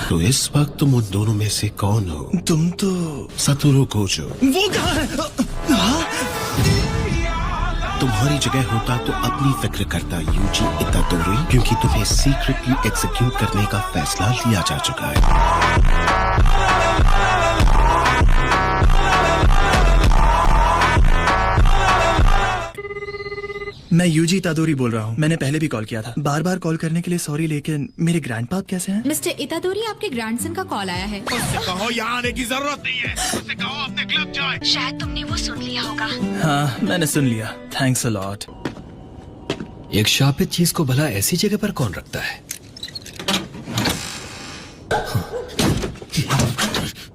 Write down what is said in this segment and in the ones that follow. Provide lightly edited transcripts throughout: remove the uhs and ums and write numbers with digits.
तो इस वक्त तुम उन दोनों में से कौन हो? तुम तो सतोरू गोजो। वो कहाँ है? तुम्हारी जगह होता तो अपनी फिक्र करता यूजी इतादोरी, क्योंकि तुम्हें सीक्रेटली एग्जीक्यूट करने का फैसला लिया जा चुका है। मैं यूजी इतादोरी बोल रहा हूँ। मैंने पहले भी कॉल किया था। बार बार कॉल करने के लिए सॉरी, लेकिन मेरे ग्रैंडपा कैसे हैं? मिस्टर इतादोरी, आपके ग्रैंडसन का कॉल आया है। उससे कहो यहाँ आने की जरूरत नहीं है। उससे कहो अपने क्लब जाए। शायद तुमने वो सुन लिया होगा। हाँ, मैंने सुन लिया। Thanks a lot. एक शापित चीज को भला ऐसी जगह पर कौन रखता है?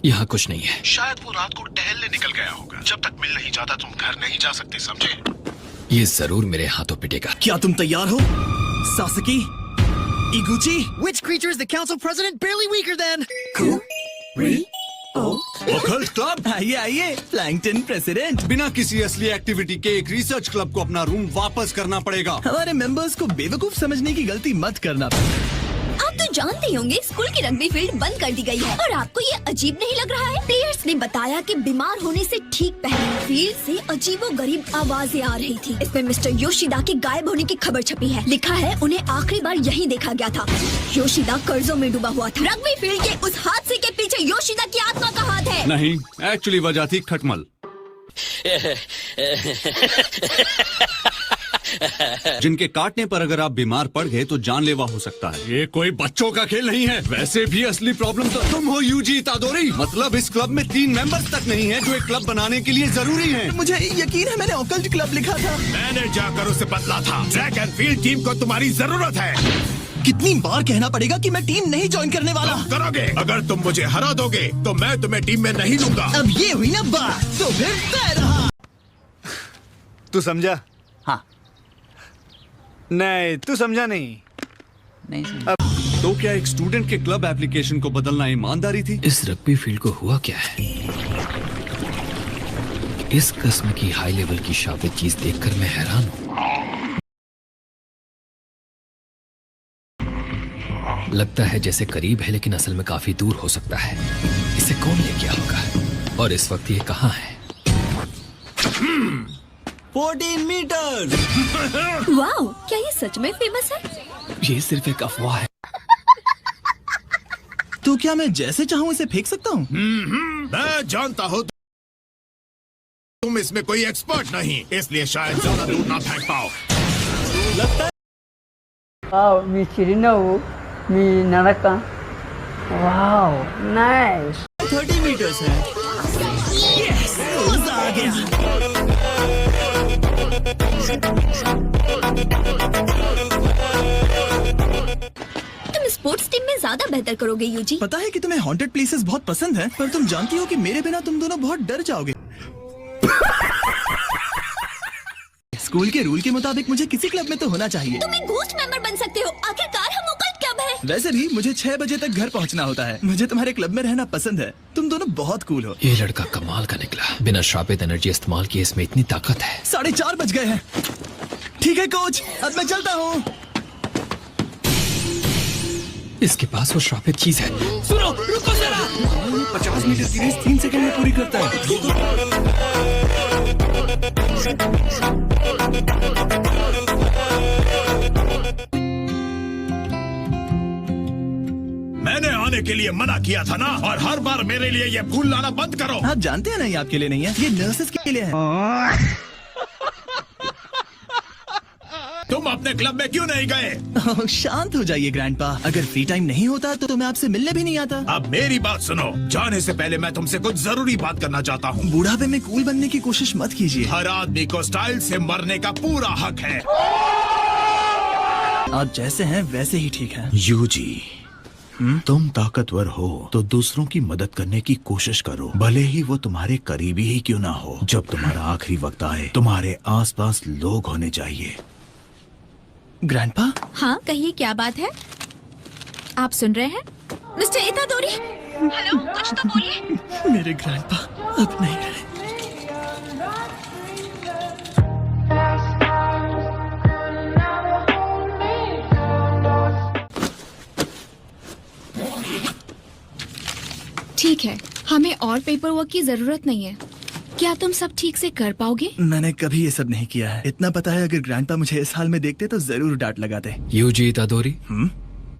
यहाँ कुछ नहीं है। शायद वो रात को टहलने निकल गया होगा। जब तक मिल नहीं जाता तुम घर नहीं जा सकते, समझे? ये जरूर मेरे हाथों पिटेगा। क्या तुम तैयार हो? सासकी, इगुची? Which creature is the council president barely weaker than? Occult club. आइए आइए, प्लैंकटन प्रेसिडेंट। बिना किसी असली एक्टिविटी के एक रिसर्च क्लब को अपना रूम वापस करना पड़ेगा। हमारे मेंबर्स को बेवकूफ समझने की गलती मत करना। आप तो जानते ही होंगे स्कूल की रग्बी फील्ड बंद कर दी गई है और आपको ये अजीब नहीं लग रहा है? प्लेयर्स ने बताया कि बीमार होने से ठीक पहले फील्ड से अजीबोगरीब आवाजें आ रही थी। इसमें मिस्टर योशिदा के गायब होने की खबर छपी है। लिखा है उन्हें आखिरी बार यहीं देखा गया था। योशिदा कर्जों में डूबा हुआ था। रग्बी फील्ड के उस हादसे के पीछे योशिदा की आत्मा का हाथ है। नहीं, एक्चुअली वजह थी खटमल, जिनके काटने पर अगर आप बीमार पड़ गए तो जानलेवा हो सकता है। ये कोई बच्चों का खेल नहीं है। वैसे भी असली प्रॉब्लम तो तुम हो यूजी इतादोरी। मतलब इस क्लब में 3 मेंबर्स तक नहीं है जो एक क्लब बनाने के लिए जरूरी है। मुझे यकीन है, मैंने ओकल्ट क्लब लिखा था। मैंने जाकर उसे बदला था। ड्रैगन फील्ड टीम को तुम्हारी जरूरत है। कितनी बार कहना पड़ेगा कि मैं टीम नहीं ज्वाइन करने वाला? तुम करोगे। अगर तुम मुझे हरा दोगे तो मैं तुम्हें टीम में नहीं लूंगा। अब ये हुई ना बात, तो फिर तय रहा। तू समझा? हाँ। नहीं, तू समझा नहीं। नहीं समझा। तो क्या एक स्टूडेंट के क्लब एप्लीकेशन को बदलना ईमानदारी थी? इस रग्बी फील्ड को हुआ क्या है? इस किस्म की हाई लेवल की शापित चीज देखकर मैं हैरान हूँ। लगता है जैसे करीब है लेकिन असल में काफी दूर हो सकता है। इसे कौन ले गया होगा और इस वक्त ये कहाँ है? 14 मीटर। वाओ, क्या ये सच में फेमस है? ये सिर्फ एक अफवाह है। तो क्या मैं जैसे चाहूँ इसे फेंक सकता हूँ? मैं जानता हूँ तुम इसमें कोई एक्सपर्ट नहीं, इसलिए शायद ज्यादा दूर ना फेंक पाओ। Wow, mi Chirinavu, mi Naraka. Wow, nice. 30 metres है। Yes, मजा आ गया। तुम स्पोर्ट्स टीम में ज्यादा बेहतर करोगे यूजी। पता है कि तुम्हें हॉन्टेड प्लेसेस बहुत पसंद है, पर तुम जानती हो कि मेरे बिना तुम दोनों बहुत डर जाओगे। स्कूल के रूल के मुताबिक मुझे किसी क्लब में तो होना चाहिए। तुम एक घोस्ट मेंबर बन सकते हो। आखिरकार हम ओकल्ट क्लब है। वैसे भी मुझे 6 बजे तक घर पहुंचना होता है। मुझे तुम्हारे क्लब में रहना पसंद है। तुम दोनों बहुत कूल हो। ये लड़का कमाल का निकला। बिना श्रापित एनर्जी इस्तेमाल किए इसमें इतनी ताकत है। 4:30 बज गए हैं। ठीक है कोच, अब मैं चलता हूँ। इसके पास वो श्रापित चीज है। सुनो, रुको जरा। 50 मीटर की रेस 3 सेकंड में पूरी करता है। मैंने आने के लिए मना किया था ना, और हर बार मेरे लिए ये फूल लाना बंद करो। आप जानते हैं ना, ये आपके लिए नहीं है, ये नर्सेस के लिए है। तुम अपने क्लब में क्यों नहीं गए? शांत हो जाइए ग्रैंडपा। अगर फ्री टाइम नहीं होता तो मैं आपसे मिलने भी नहीं आता। अब मेरी बात सुनो। जाने से पहले मैं तुमसे कुछ जरूरी बात करना चाहता हूँ। बूढ़ापे में कूल बनने की कोशिश मत कीजिए। हर आदमी को स्टाइल से मरने का पूरा हक है। आप जैसे हैं वैसे ही ठीक है। यूजी, तुम ताकतवर हो तो दूसरों की मदद करने की कोशिश करो, भले ही वो तुम्हारे करीबी ही क्यों ना हो। जब तुम्हारा आखिरी वक्त आए, तुम्हारे आसपास लोग होने चाहिए। ग्रैंडपा? हाँ, कहिए क्या बात है? आप सुन रहे हैं? मिस्टर इतादोरी, हेलो, कुछ तो बोलिए। मेरे ग्रैंडपा अब नहीं रहे। ठीक है, हमें और पेपर वर्क की जरूरत नहीं है। क्या तुम सब ठीक से कर पाओगे? मैंने कभी ये सब नहीं किया है। इतना पता है, अगर ग्रैंडपा मुझे इस हाल में देखते तो जरूर डांट लगाते। यूजी इतादोरी,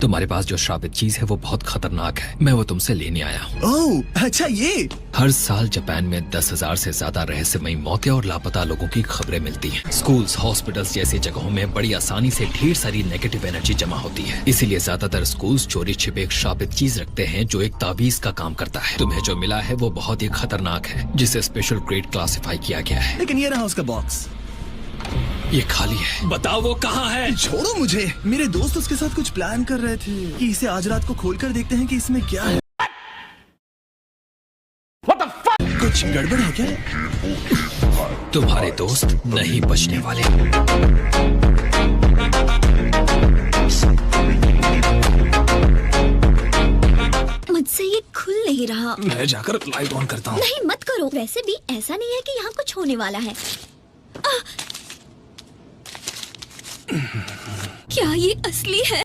तुम्हारे पास जो श्रापित चीज है वो बहुत खतरनाक है। मैं वो तुमसे लेने आया हूँ। ओह अच्छा, ये हर साल जापान में 10,000 से ज्यादा रहस्यमयी मौतें और लापता लोगों की खबरें मिलती हैं। स्कूल्स, हॉस्पिटल्स जैसी जगहों में बड़ी आसानी से ढेर सारी नेगेटिव एनर्जी जमा होती है। इसीलिए ज्यादातर स्कूल्स चोरी छिपे एक श्रापित चीज रखते हैं जो एक ताबीज का काम करता है। तुम्हें जो मिला है वो बहुत ही खतरनाक है, जिसे स्पेशल ग्रेड क्लासिफाई किया गया है। लेकिन ये रहा उसका बॉक्स। ये खाली है, बताओ वो कहाँ है? छोड़ो मुझे। मेरे दोस्त उसके साथ कुछ प्लान कर रहे थे कि इसे आज रात को खोलकर देखते हैं कि इसमें क्या है। कुछ गड़बड़ है क्या? तुम्हारे दोस्त नहीं बचने वाले। मुझसे ये खुल नहीं रहा। मैं जाकर लाइट ऑन करता हूँ। नहीं मत करो। वैसे भी ऐसा नहीं है कि यहाँ कुछ होने वाला है। क्या ये असली है?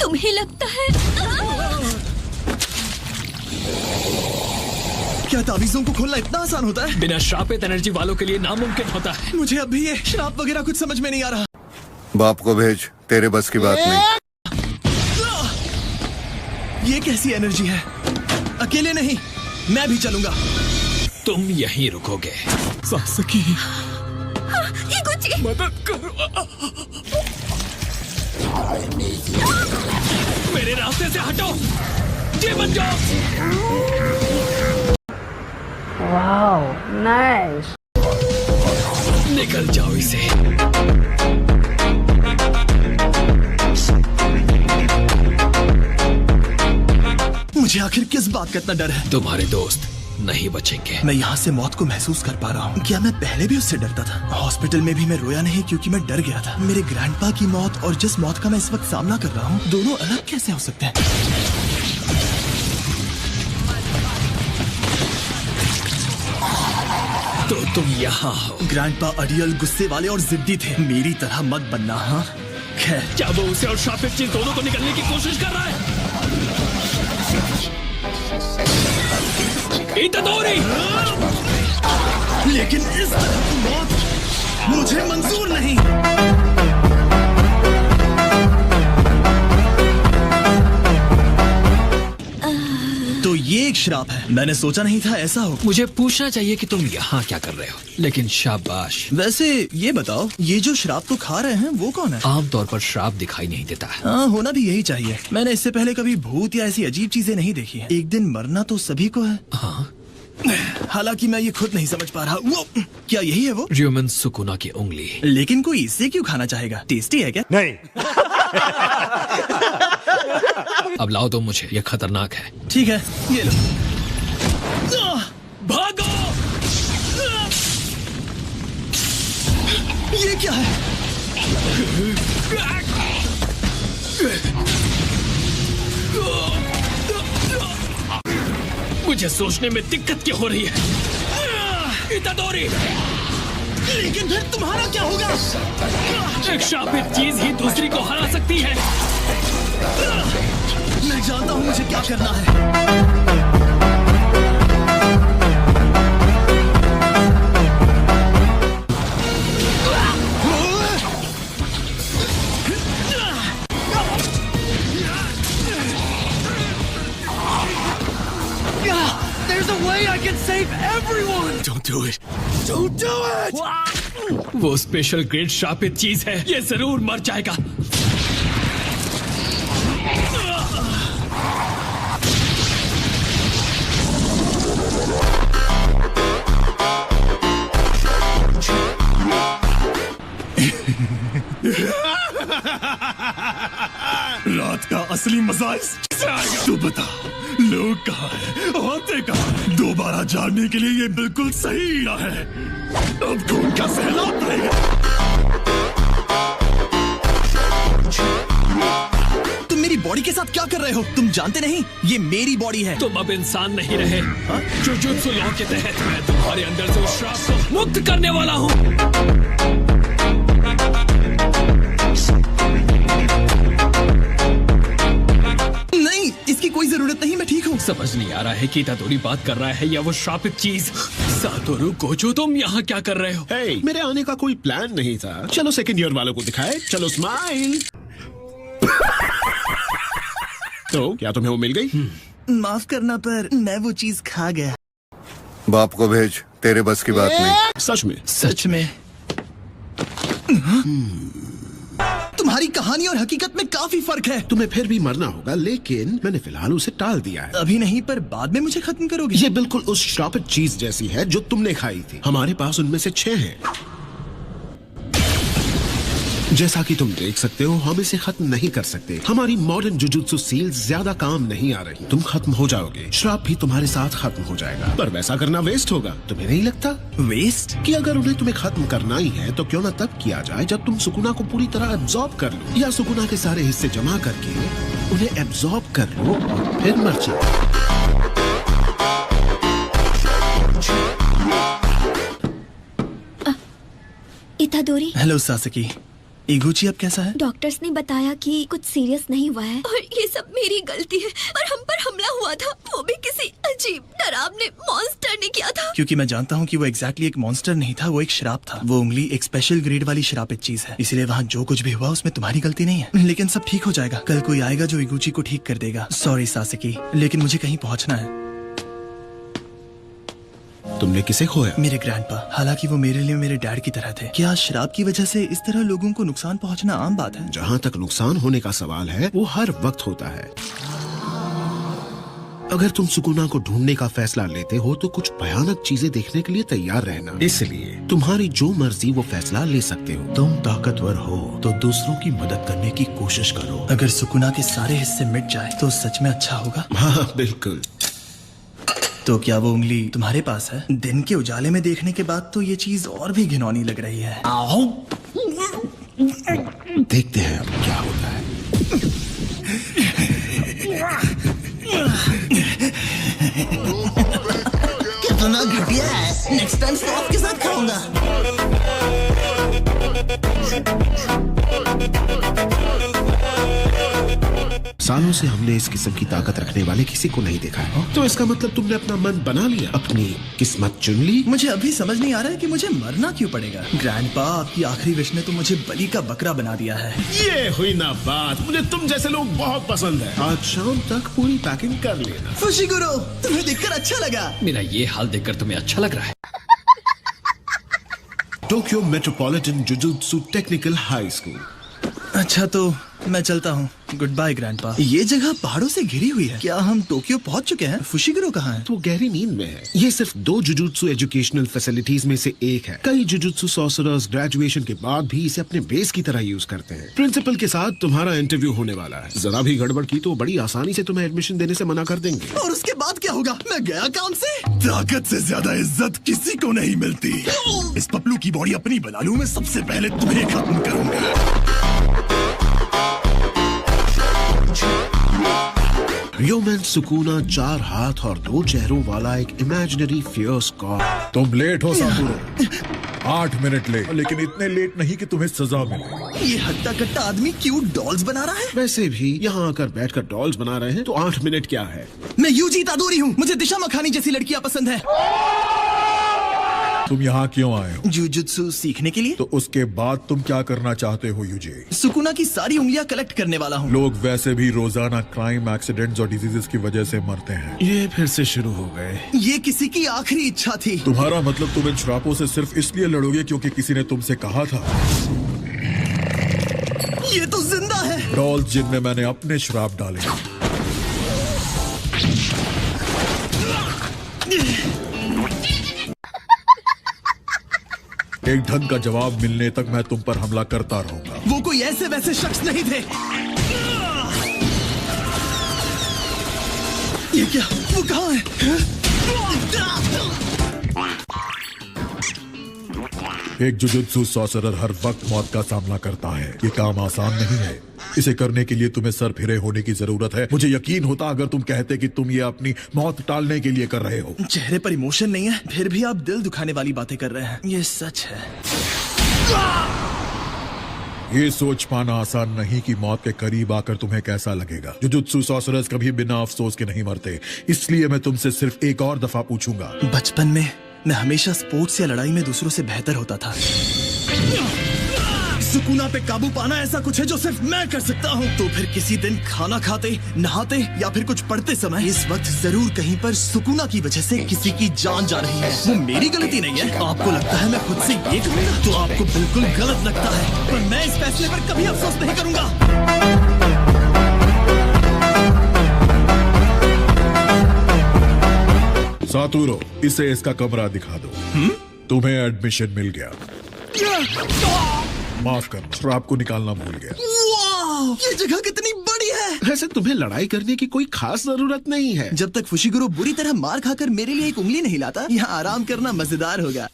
तुम्हें लगता है? क्या ताबीजों को खोलना इतना आसान होता है? बिना श्रापित एनर्जी वालों के लिए नामुमकिन होता है। मुझे अब भी ये श्राप वगैरह कुछ समझ में नहीं आ रहा। बाप को भेज, तेरे बस की बात नहीं। ये कैसी एनर्जी है? अकेले नहीं, मैं भी चलूंगा। तुम यहीं रुकोगे। सासकी, ये कुछ मदद करो। मेरे रास्ते से हटो। ये बन जाओ। Wow, nice. निकल जाओ इसे। मुझे आखिर किस बात का इतना डर है? तुम्हारे दोस्त नहीं बचेंगे। मैं यहाँ से मौत को महसूस कर पा रहा हूँ। क्या मैं पहले भी उससे डरता था? हॉस्पिटल में भी मैं रोया नहीं क्योंकि मैं डर गया था। मेरे ग्रैंडपा की मौत और जिस मौत का मैं इस वक्त सामना कर रहा हूँ, दोनों अलग कैसे हो सकते हैं? तो तुम यहाँ हो। ग्रैंडपा अड़ियल, गुस्से वाले और जिद्दी थे। मेरी तरह मत बनना। हाँ खैर, क्या वो उसे और श्रापित चीज दोनों को निकलने की कोशिश कर रहा है? इतादोरी! लेकिन इस तरह की मौत मुझे मंजूर नहीं। तो ये एक श्राप है। मैंने सोचा नहीं था ऐसा हो। मुझे पूछना चाहिए कि तुम यहाँ क्या कर रहे हो, लेकिन शाबाश। वैसे ये बताओ, ये जो श्राप तो खा रहे हैं वो कौन है? आमतौर पर श्राप दिखाई नहीं देता है। हाँ, होना भी यही चाहिए। मैंने इससे पहले कभी भूत या ऐसी अजीब चीजें नहीं देखी हैं। एक दिन मरना तो सभी को है। हाँ, हालांकि मैं ये खुद नहीं समझ पा रहा। वो क्या यही है वो? र्यूमन सुकुना की उंगली। लेकिन कोई इससे क्यों खाना चाहेगा? टेस्टी है क्या? नहीं। अब लाओ तो मुझे, ये खतरनाक है। ठीक है, ये लो। भागो! ये क्या है? मुझे सोचने में दिक्कत क्यों हो रही है? इतादोरी! लेकिन फिर तुम्हारा क्या होगा? एक शापित चीज ही दूसरी को हरा सकती है। मैं जानता हूँ मुझे क्या करना है। There's a way I can save everyone! Don't do it. Don't do it! वो स्पेशल ग्रेड शापित चीज है, ये जरूर मर जाएगा। रात का असली मजा इससे आएगा। तू बता, लोग कहाँ हैं, होते कहाँ? दोबारा जानने के लिए ये बिल्कुल सही है। अब खून का सैलाब रहेगा। तुम मेरी बॉडी के साथ क्या कर रहे हो? तुम जानते नहीं, ये मेरी बॉडी है। तुम अब इंसान नहीं रहे। जुजुत्सु लॉ के तहत मैं तुम्हारे अंदर से उस श्राप को मुक्त करने वाला हूँ। जरूरत नहीं, मैं ठीक हूँ। समझ नहीं आ रहा है कि इतादोरी बात कर रहा है या वो श्रापित चीज। सातोरु गोजो, तुम यहाँ क्या कर रहे हो? हे, मेरे आने का कोई प्लान नहीं था। चलो सेकंड ईयर वालों को दिखाए। चलो स्माइल। तो क्या तुम्हें वो मिल गई? माफ करना पर मैं वो चीज खा गया। बाप को भेज, तेरे बस की बात नहीं। सच में? सच में। तुम्हारी कहानी और हकीकत में काफी फर्क है। तुम्हें फिर भी मरना होगा, लेकिन मैंने फिलहाल उसे टाल दिया है। अभी नहीं, पर बाद में मुझे खत्म करोगे? ये बिल्कुल उस श्रापित चीज जैसी है जो तुमने खाई थी। हमारे पास उनमें से 6 हैं। जैसा कि तुम देख सकते हो, हम इसे खत्म नहीं कर सकते। हमारी मॉडर्न जुजुत्सु सील्स ज्यादा काम नहीं आ रही। तुम खत्म हो जाओगे, श्राप भी तुम्हारे साथ खत्म हो जाएगा। पर वैसा करना वेस्ट होगा, तुम्हें नहीं लगता? वेस्ट? कि अगर उन्हें तुम्हें खत्म करना ही है तो क्यों ना तब किया जाए जब तुम सुकुना को पूरी तरह एब्जॉर्ब कर लो, या सुकुना के सारे हिस्से जमा करके उन्हें एब्जॉर्ब कर लो और फिर मर जाओ। इतादोरी। हेलो सासकी। इगुची अब कैसा है? डॉक्टर्स ने बताया कि कुछ सीरियस नहीं हुआ है और ये सब मेरी गलती है। और हम पर हमला हुआ था, वो भी किसी अजीब डरावने मॉन्स्टर ने किया था। क्योंकि मैं जानता हूँ कि वो एग्जैक्टली एक मॉन्स्टर नहीं था, वो एक श्राप था। वो उंगली एक स्पेशल ग्रेड वाली श्रापित चीज है, इसलिए वहाँ जो कुछ भी हुआ उसमें तुम्हारी गलती नहीं है। लेकिन सब ठीक हो जाएगा। कल कोई आएगा जो इगुची को ठीक कर देगा। सॉरी सासकी, लेकिन मुझे कहीं पहुँचना है। तुमने किसे खोया? मेरे ग्रैंडपा। हालांकि वो मेरे लिए मेरे डैड की तरह थे। क्या श्राप की वजह से इस तरह लोगों को नुकसान पहुंचना आम बात है? जहाँ तक नुकसान होने का सवाल है, वो हर वक्त होता है। अगर तुम सुकुना को ढूंढने का फैसला लेते हो तो कुछ भयानक चीजें देखने के लिए तैयार रहना। इसलिए तुम्हारी जो मर्जी वो फैसला ले सकते हो। तुम ताकतवर हो तो दूसरों की मदद करने की कोशिश करो। अगर सुकुना के सारे हिस्से मिट जाए तो सच में अच्छा होगा। हाँ बिल्कुल। तो क्या वो उंगली तुम्हारे पास है? दिन के उजाले में देखने के बाद तो ये चीज और भी घिनौनी लग रही है। देखते हैं अब क्या होता है। कितना घटिया है। नेक्स्ट टाइम सॉस के साथ खाऊंगा। सालों से हमने इस किस्म की ताकत रखने वाले किसी को नहीं देखा है। तो इसका मतलब तुमने अपना मन बना लिया, अपनी किस्मत चुन ली। मुझे अभी समझ नहीं आ रहा है कि मुझे मरना क्यों पड़ेगा। ग्रैंडपा, आपकी आखिरी विश ने तो मुझे बलि का बकरा बना दिया है। ये हुई ना बात। मुझे तुम जैसे लोग बहुत पसंद है। आज शाम तक पूरी पैकिंग कर लेना। फुशिगुरो, तुम्हें देखकर अच्छा लगा। मेरा ये हाल देखकर तुम्हें अच्छा लग रहा है? Tokyo metropolitan jujutsu technical high school. अच्छा तो मैं चलता हूँ। Good bye grandpa. ये जगह पहाड़ों से घिरी हुई है। क्या हम टोक्यो पहुँच चुके हैं? फुशिगुरो कहाँ है? तो गहरी नींद में है। ये सिर्फ 2 जुजुत्सु एजुकेशनल फैसिलिटीज में से एक है। कई जुजुत्सु सॉर्सरर्स ग्रेजुएशन के बाद भी इसे अपने बेस की तरह यूज करते हैं। प्रिंसिपल के साथ तुम्हारा इंटरव्यू होने वाला है। जरा भी गड़बड़ की तो बड़ी आसानी से तुम्हें एडमिशन देने से मना कर देंगे। और उसके बाद क्या होगा? मैं गया काम से। ताकत से ज्यादा इज्जत किसी को नहीं मिलती। इस पपलू की बॉडी अपनी बना लूं, मैं सबसे पहले तुम्हें खत्म करूंगा। ह्यूमन सुकुना 4 हाथ और 2 चेहरों वाला एक इमेजिनरी फियर्स गॉड। तुम लेट हो साकुरो। 8 मिनट लेट, लेकिन इतने लेट नहीं कि तुम्हें सजा मिले। ये हट्टा कट्टा आदमी क्यूट डॉल्स बना रहा है। वैसे भी यहाँ आकर बैठकर डॉल्स बना रहे हैं तो 8 मिनट क्या है। मैं यूजी तादोरी हूँ। मुझे दिशा मखानी जैसी लड़कियाँ पसंद है। तुम यहाँ क्यों आए हो? जुजुत्सु सीखने के लिए। तो उसके बाद तुम क्या करना चाहते हो यूजी? सुकुना की सारी उंगलियां कलेक्ट करने वाला हूँ। लोग वैसे भी रोजाना क्राइम, एक्सीडेंट्स और डिजीजेस की वजह से मरते हैं। ये फिर से शुरू हो गए। ये किसी की आखिरी इच्छा थी। तुम्हारा मतलब तुम इन श्रापों से सिर्फ इसलिए लड़ोगे क्योंकि किसी ने तुमसे कहा था? ये तो जिंदा है। डॉल्स जिनमें मैंने अपने श्राप डाले। एक ढंग का जवाब मिलने तक मैं तुम पर हमला करता रहूंगा। वो कोई ऐसे वैसे शख्स नहीं थे। ये क्या? वो कहाँ है? एक जुजुत्सु सॉर्सरर हर वक्त मौत का सामना करता है। ये काम आसान नहीं है। इसे करने के लिए तुम्हें सर फिरे होने की जरूरत है। मुझे यकीन होता अगर तुम कहते कि तुम ये अपनी मौत टालने के लिए कर रहे हो। चेहरे पर इमोशन नहीं है, फिर भी आप दिल दुखाने वाली बातें कर रहे हैं। ये सच है। ये सोच पाना आसान नहीं कि मौत के करीब आकर तुम्हें कैसा लगेगा। जुजुत्सु सॉर्सरर्स कभी बिना अफसोस के नहीं मरते, इसलिए मैं तुमसे सिर्फ एक और दफा पूछूंगा। बचपन में मैं हमेशा स्पोर्ट्स या लड़ाई में दूसरों से बेहतर होता था। सुकूना पे काबू पाना ऐसा कुछ है जो सिर्फ मैं कर सकता हूँ। तो फिर किसी दिन खाना खाते, नहाते या फिर कुछ पढ़ते समय इस वक्त जरूर कहीं पर सुकूना की वजह से किसी की जान जा रही है। वो मेरी गलती नहीं है। आपको लगता है मैं खुद से ये करूँगा तो आपको बिल्कुल गलत लगता है, पर मैं इस फैसले पर कभी अफसोस नहीं करूँगा। सातुरो, इसे इसका कमरा दिखा दो। तुम्हें एडमिशन मिल गया। माफ करना, श्राप को निकालना भूल गया। वाह, ये जगह कितनी बड़ी है। वैसे तुम्हें लड़ाई करने की कोई खास जरूरत नहीं है। जब तक फुशिगुरु बुरी तरह मार खाकर मेरे लिए एक उंगली नहीं लाता, यहाँ आराम करना मजेदार होगा।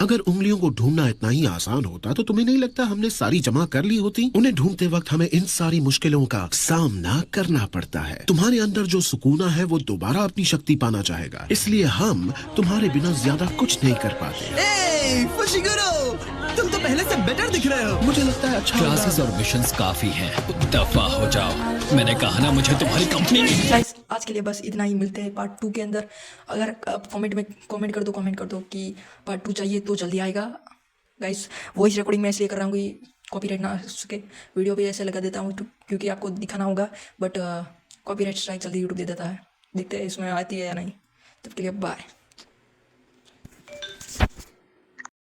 अगर उंगलियों को ढूंढना इतना ही आसान होता तो तुम्हें नहीं लगता हमने सारी जमा कर ली होती? उन्हें ढूंढते वक्त हमें इन सारी मुश्किलों का सामना करना पड़ता है। तुम्हारे अंदर जो सुकूना है वो दोबारा अपनी शक्ति पाना चाहेगा, इसलिए हम तुम्हारे बिना ज्यादा कुछ नहीं कर पाते। फुशिगुरु, तुम तो पहले से बेटर दिख रहे हो। मुझे लगता है अच्छा क्लासेस और मिशंस काफी हैं, दफा हो जाओ। मैंने कहा ना, मुझे तुम्हारी कंपनी नहीं। गाइस आज के लिए बस इतना ही, मिलते हैं पार्ट 2 के अंदर। अगर आप कमेंट कर दो कि पार्ट 2 चाहिए तो जल्दी आएगा। गाइस वॉइस रिकॉर्डिंग मैं इसलिए कर रहा हूँ कि कॉपीराइट ना सके, वीडियो भी ऐसे लगा देता हूँ क्योंकि आपको दिखाना होगा, बट कॉपीराइट स्ट्राइक जल्दी यूट्यूब दे देता है। देखते हैं इसमें आती है या नहीं। तब के लिए बाय।